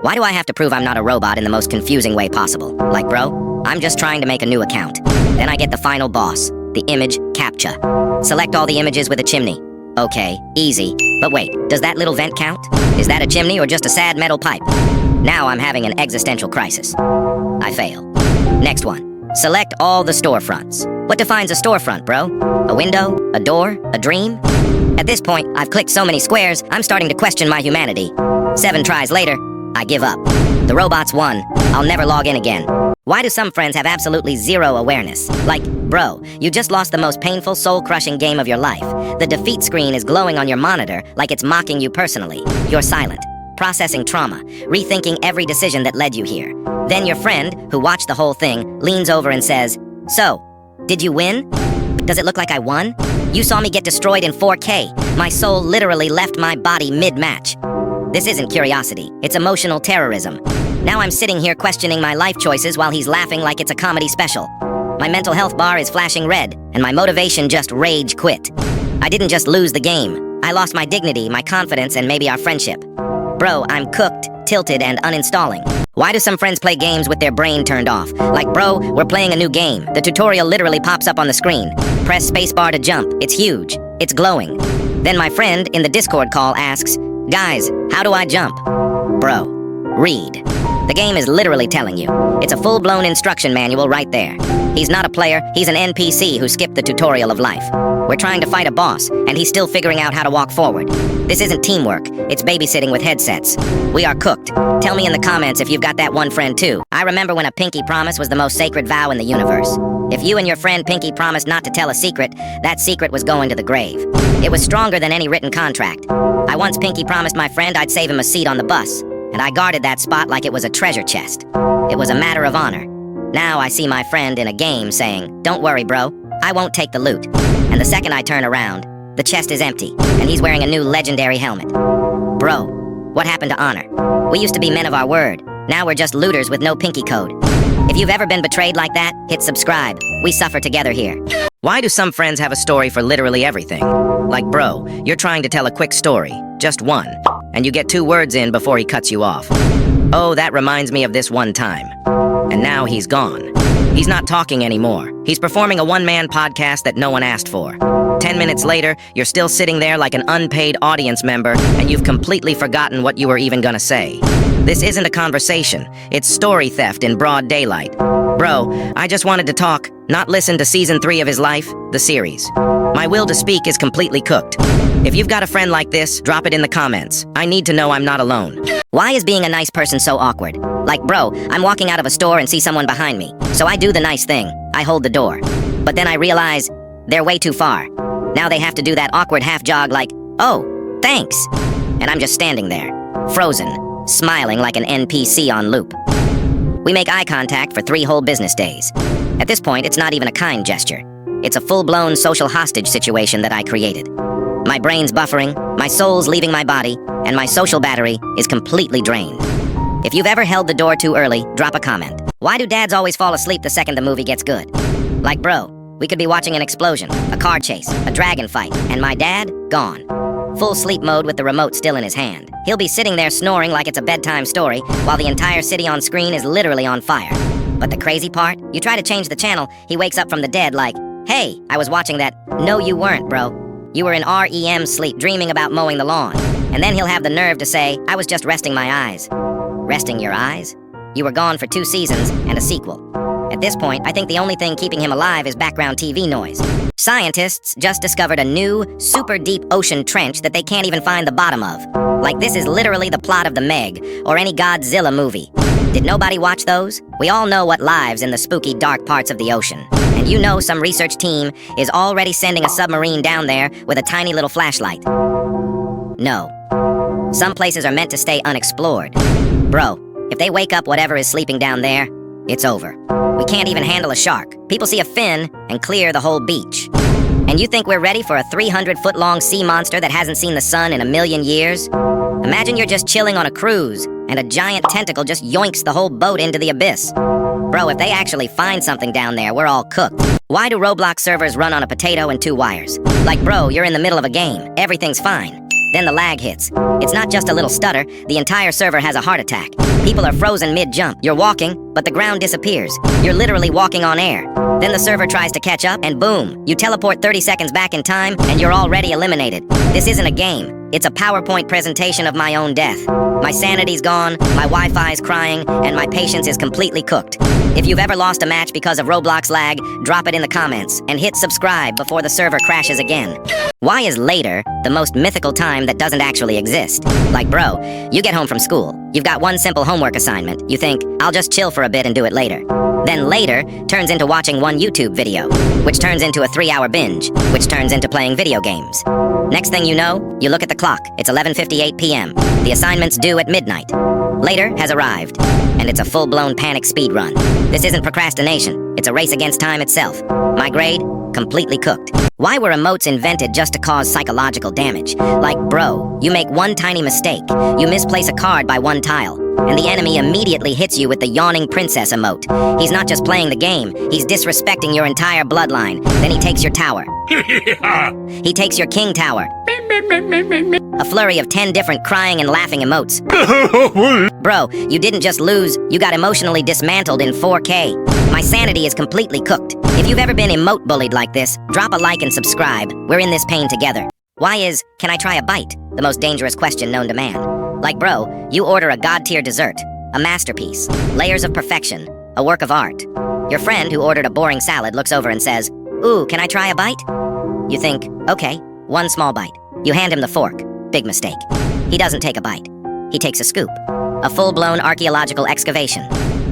Why do I have to prove I'm not a robot in the most confusing way possible? Like, bro, I'm just trying to make a new account. Then I get the final boss, the image CAPTCHA. Select all the images with a chimney. Okay, easy. But wait, does that little vent count? Is that a chimney or just a sad metal pipe? Now I'm having an existential crisis. I fail. Next one. Select all the storefronts. What defines a storefront, bro? A window? A door? A dream? At this point, I've clicked so many squares, I'm starting to question my humanity. 7 tries later, I give up. The robots won. I'll never log in again. Why do some friends have absolutely zero awareness? Like, bro, you just lost the most painful, soul-crushing game of your life. The defeat screen is glowing on your monitor like it's mocking you personally. You're silent, processing trauma, rethinking every decision that led you here. Then your friend, who watched the whole thing, leans over and says, "So, did you win? Does it look like I won? You saw me get destroyed in 4K. My soul literally left my body mid-match." This isn't curiosity, it's emotional terrorism. Now I'm sitting here questioning my life choices while he's laughing like it's a comedy special. My mental health bar is flashing red, and my motivation just rage quit. I didn't just lose the game. I lost my dignity, my confidence, and maybe our friendship. Bro, I'm cooked, tilted, and uninstalling. Why do some friends play games with their brain turned off? Like, bro, we're playing a new game. The tutorial literally pops up on the screen. Press spacebar to jump. It's huge. It's glowing. Then my friend in the Discord call asks, "Guys, how do I jump?" Bro, read. The game is literally telling you. It's a full-blown instruction manual right there. He's not a player, he's an NPC who skipped the tutorial of life. We're trying to fight a boss, and he's still figuring out how to walk forward. This isn't teamwork, it's babysitting with headsets. We are cooked. Tell me in the comments if you've got that one friend too. I remember when a pinky promise was the most sacred vow in the universe. If you and your friend pinky promised not to tell a secret, that secret was going to the grave. It was stronger than any written contract. I once pinky promised my friend I'd save him a seat on the bus, and I guarded that spot like it was a treasure chest. It was a matter of honor. Now I see my friend in a game saying, "Don't worry, bro, I won't take the loot." And the second I turn around, the chest is empty, and he's wearing a new legendary helmet. Bro, what happened to honor? We used to be men of our word. Now we're just looters with no pinky code. If you've ever been betrayed like that, hit subscribe. We suffer together here. Why do some friends have a story for literally everything? Like, bro, you're trying to tell a quick story, just one, and you get 2 words in before he cuts you off. "Oh, that reminds me of this one time." And now he's gone. He's not talking anymore. He's performing a one-man podcast that no one asked for. 10 minutes later, you're still sitting there like an unpaid audience member, and you've completely forgotten what you were even gonna say. This isn't a conversation. It's story theft in broad daylight. Bro, I just wanted to talk, not listen to season 3 of his life, the series. My will to speak is completely cooked. If you've got a friend like this, drop it in the comments. I need to know I'm not alone. Why is being a nice person so awkward? Like, bro, I'm walking out of a store and see someone behind me. So I do the nice thing. I hold the door. But then I realize they're way too far. Now they have to do that awkward half jog like, "Oh, thanks." And I'm just standing there, frozen, smiling like an NPC on loop. We make eye contact for 3 whole business days. At this point, it's not even a kind gesture. It's a full-blown social hostage situation that I created. My brain's buffering, my soul's leaving my body, and my social battery is completely drained. If you've ever held the door too early, drop a comment. Why do dads always fall asleep the second the movie gets good? Like, bro, we could be watching an explosion, a car chase, a dragon fight, and my dad, gone. Full sleep mode with the remote still in his hand. He'll be sitting there snoring like it's a bedtime story, while the entire city on screen is literally on fire. But the crazy part? You try to change the channel, he wakes up from the dead like, "Hey, I was watching that." No, you weren't, bro. You were in REM sleep dreaming about mowing the lawn. And then he'll have the nerve to say, "I was just resting my eyes." Resting your eyes? You were gone for 2 seasons and a sequel. At this point, I think the only thing keeping him alive is background TV noise. Scientists just discovered a new, super deep ocean trench that they can't even find the bottom of. Like, this is literally the plot of the Meg, or any Godzilla movie. Did nobody watch those? We all know what lives in the spooky, dark parts of the ocean. And you know some research team is already sending a submarine down there with a tiny little flashlight. No. Some places are meant to stay unexplored. Bro, if they wake up whatever is sleeping down there, it's over. We can't even handle a shark. People see a fin and clear the whole beach. And you think we're ready for a 300-foot-long sea monster that hasn't seen the sun in a million years? Imagine you're just chilling on a cruise, and a giant tentacle just yoinks the whole boat into the abyss. Bro, if they actually find something down there, we're all cooked. Why do Roblox servers run on a potato and 2 wires? Like, bro, you're in the middle of a game. Everything's fine. Then the lag hits. It's not just a little stutter, the entire server has a heart attack. People are frozen mid-jump. You're walking, but the ground disappears. You're literally walking on air. Then the server tries to catch up, and boom, you teleport 30 seconds back in time, and you're already eliminated. This isn't a game. It's a PowerPoint presentation of my own death. My sanity's gone, my Wi-Fi's crying, and my patience is completely cooked. If you've ever lost a match because of Roblox lag, drop it in the comments, and hit subscribe before the server crashes again. Why is later the most mythical time that doesn't actually exist? Like, bro, you get home from school. You've got one simple homework assignment. You think, I'll just chill for a bit and do it later. Then later turns into watching one YouTube video, which turns into a 3-hour binge, which turns into playing video games. Next thing you know, you look at the clock. It's 11:58 p.m. The assignment's due at midnight. Later has arrived, and it's a full-blown panic speed run. This isn't procrastination. It's a race against time itself. My grade? Completely cooked. Why were emotes invented just to cause psychological damage? Like, bro, you make one tiny mistake. You misplace a card by one tile, and the enemy immediately hits you with the yawning princess emote. He's not just playing the game, he's disrespecting your entire bloodline. Then he takes your tower. He takes your king tower. A flurry of 10 different crying and laughing emotes. Bro, you didn't just lose, you got emotionally dismantled in 4K. My sanity is completely cooked. If you've ever been emote bullied like this, drop a like and subscribe. We're in this pain together. Why is, can I try a bite, the most dangerous question known to man? Like, bro, you order a god-tier dessert, a masterpiece, layers of perfection, a work of art. Your friend who ordered a boring salad looks over and says, "Ooh, can I try a bite?" You think, okay, one small bite. You hand him the fork. Big mistake. He doesn't take a bite. He takes a scoop. A full-blown archaeological excavation.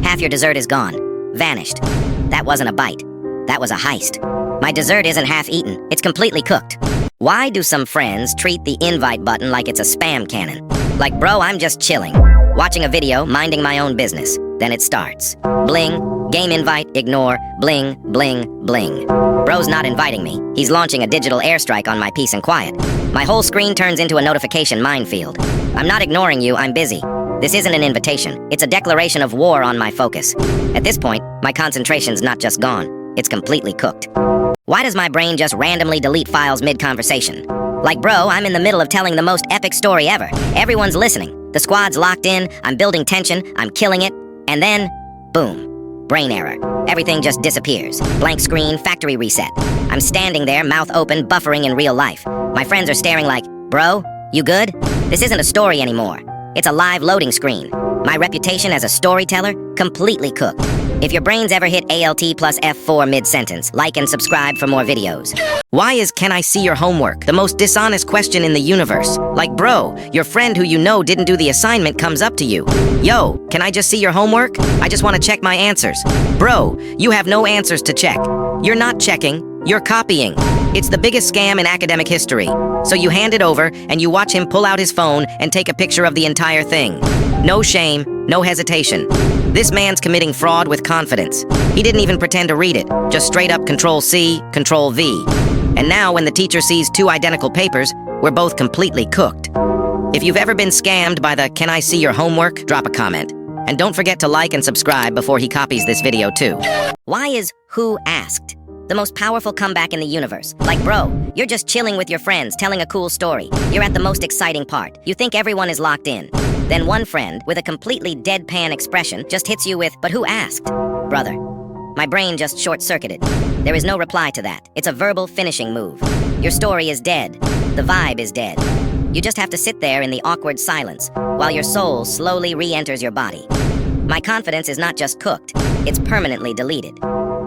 Half your dessert is gone. Vanished. That wasn't a bite. That was a heist. My dessert isn't half eaten. It's completely cooked. Why do some friends treat the invite button like it's a spam cannon? Like, bro, I'm just chilling. Watching a video, minding my own business. Then it starts. Bling, game invite, ignore, bling, bling, bling. Bro's not inviting me. He's launching a digital airstrike on my peace and quiet. My whole screen turns into a notification minefield. I'm not ignoring you, I'm busy. This isn't an invitation. It's a declaration of war on my focus. At this point, my concentration's not just gone. It's completely cooked. Why does my brain just randomly delete files mid-conversation? Like, bro, I'm in the middle of telling the most epic story ever. Everyone's listening. The squad's locked in. I'm building tension. I'm killing it. And then, boom. Brain error. Everything just disappears. Blank screen, factory reset. I'm standing there, mouth open, buffering in real life. My friends are staring like, bro, you good? This isn't a story anymore. It's a live loading screen. My reputation as a storyteller, completely cooked. If your brain's ever hit ALT plus F4 mid-sentence, like and subscribe for more videos. Why is "can I see your homework" the most dishonest question in the universe? Like, bro, your friend who you know didn't do the assignment comes up to you. Yo, can I just see your homework? I just want to check my answers. Bro, you have no answers to check. You're not checking, you're copying. It's the biggest scam in academic history. So you hand it over, and you watch him pull out his phone and take a picture of the entire thing. No shame, no hesitation. This man's committing fraud with confidence. He didn't even pretend to read it, just straight up Control-C, Control-V. And now when the teacher sees 2 identical papers, we're both completely cooked. If you've ever been scammed by the "can I see your homework," drop a comment. And don't forget to like and subscribe before he copies this video too. Why is "who asked" the most powerful comeback in the universe? Like, bro, you're just chilling with your friends, telling a cool story. You're at the most exciting part. You think everyone is locked in. Then one friend, with a completely deadpan expression, just hits you with, "But who asked?" Brother, my brain just short-circuited. There is no reply to that. It's a verbal finishing move. Your story is dead. The vibe is dead. You just have to sit there in the awkward silence, while your soul slowly re-enters your body. My confidence is not just cooked, it's permanently deleted.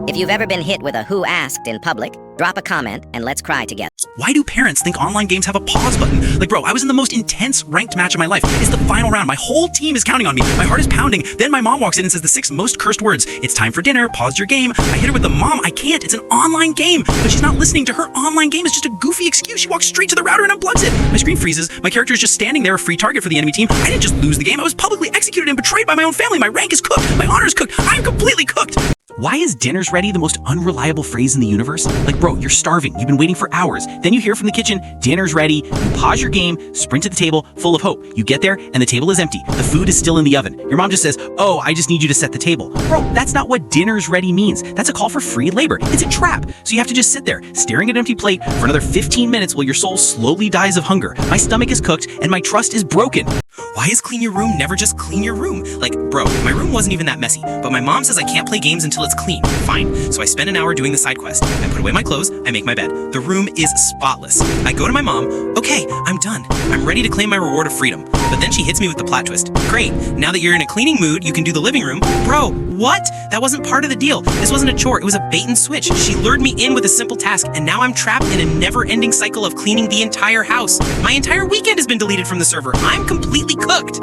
If you've ever been hit with a "who asked" in public, drop a comment and let's cry together. Why do parents think online games have a pause button? Like, bro, I was in the most intense ranked match of my life. It's the final round. My whole team is counting on me. My heart is pounding. Then my mom walks in and says the 6 most cursed words. "It's time for dinner. Pause your game." I hit her with the "Mom, I can't. It's an online game." But she's not listening to her online game. It's just a goofy excuse. She walks straight to the router and unplugs it. My screen freezes. My character is just standing there, a free target for the enemy team. I didn't just lose the game. I was publicly executed and betrayed by my own family. My rank is cooked. My honor is cooked. I'm completely cooked. Why is dinner's ready the most unreliable phrase in the universe? Like, bro, you're starving. You've been waiting for hours. Then you hear from the kitchen, dinner's ready. You pause your game, sprint to the table, full of hope. You get there, and the table is empty. The food is still in the oven. Your mom just says, oh, I just need you to set the table. Bro, that's not what dinner's ready means. That's a call for free labor. It's a trap. So you have to just sit there, staring at an empty plate for another 15 minutes while your soul slowly dies of hunger. My stomach is cooked, and my trust is broken. Why is clean your room never just clean your room? Like, bro, my room wasn't even that messy, but my mom says I can't play games until it's clean. Fine. So I spend an hour doing the side quest. I put away my clothes, I make my bed. The room is spotless. I go to my mom, okay, I'm done. I'm ready to claim my reward of freedom. But then she hits me with the plot twist. Great, now that you're in a cleaning mood, you can do the living room. Bro, what? That wasn't part of the deal. This wasn't a chore, it was a bait and switch. She lured me in with a simple task, and now I'm trapped in a never-ending cycle of cleaning the entire house. My entire weekend has been deleted from the server. I'm completely cooked.